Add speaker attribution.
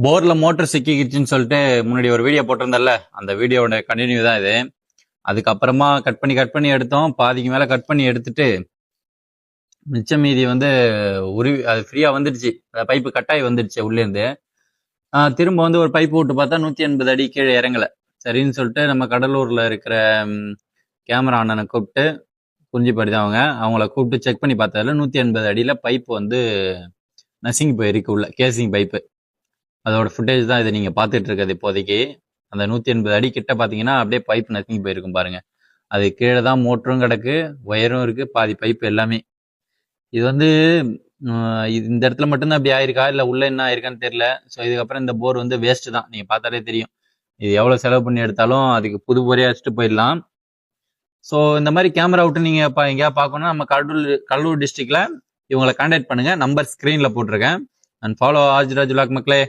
Speaker 1: போர்ல மோட்டர் சிக்கிக்கிச்சுன்னு சொல்லிட்டு முன்னாடி ஒரு வீடியோ போட்டிருந்தேன்ல, அந்த வீடியோட கண்டினியூ தான் இது. அதுக்கப்புறமா கட் பண்ணி எடுத்தோம். பாதிக்கு மேல கட் பண்ணி எடுத்துட்டு மிச்சம் மீதி வந்து அது ஃப்ரீயா வந்துடுச்சு. பைப்பு கட்டாயி வந்துடுச்சு உள்ளே இருந்து. திரும்ப வந்து ஒரு பைப் விட்டு பார்த்தா 180 அடி கீழே இறங்கல. சரின்னு சொல்லிட்டு நம்ம கடலூர்ல இருக்கிற கேமரா அண்ணனை கூப்பிட்டு, குறிஞ்சிப்பாடி தான் அவங்கள கூப்பிட்டு செக் பண்ணி பார்த்ததுல 180 அடியில பைப் வந்து நசுங்கி போயிருக்கு உள்ள, கேசிங் பைப்பு. அதோட ஃபுட்டேஜ் தான் இதை நீங்க பார்த்துட்டு இருக்கிறது இப்போதைக்கு. அந்த 180 அடி கிட்ட பாத்தீங்கன்னா அப்படியே பைப் நசுங்கி போயிருக்கும் பாருங்க. அது கீழே தான் மோட்டரும் கிடக்கு, ஒயரும் இருக்கு, பாதி பைப் எல்லாமே. இது வந்து இந்த இடத்துல மட்டும்தான் அப்படி ஆயிருக்கா இல்ல உள்ள என்ன ஆயிருக்கான்னு தெரியல. ஸோ இதுக்கப்புறம் இந்த போர் வந்து வேஸ்ட் தான், நீங்க பார்த்தாலே தெரியும். இது எவ்வளவு செலவு பண்ணி எடுத்தாலும் அதுக்கு புது போரே வச்சுட்டு போயிடலாம். ஸோ இந்த மாதிரி கேமரா விட்டு நீங்க எங்கேயா பார்க்கணும்னா நம்ம கடலூர் டிஸ்ட்ரிக்ட்ல இவங்களை கான்டாக்ட் பண்ணுங்க. நம்பர் ஸ்கிரீன்ல போட்டிருக்கேன். அண்ட் ஃபாலோ ஆஜ்ராஜ் விலாக் மக்களே.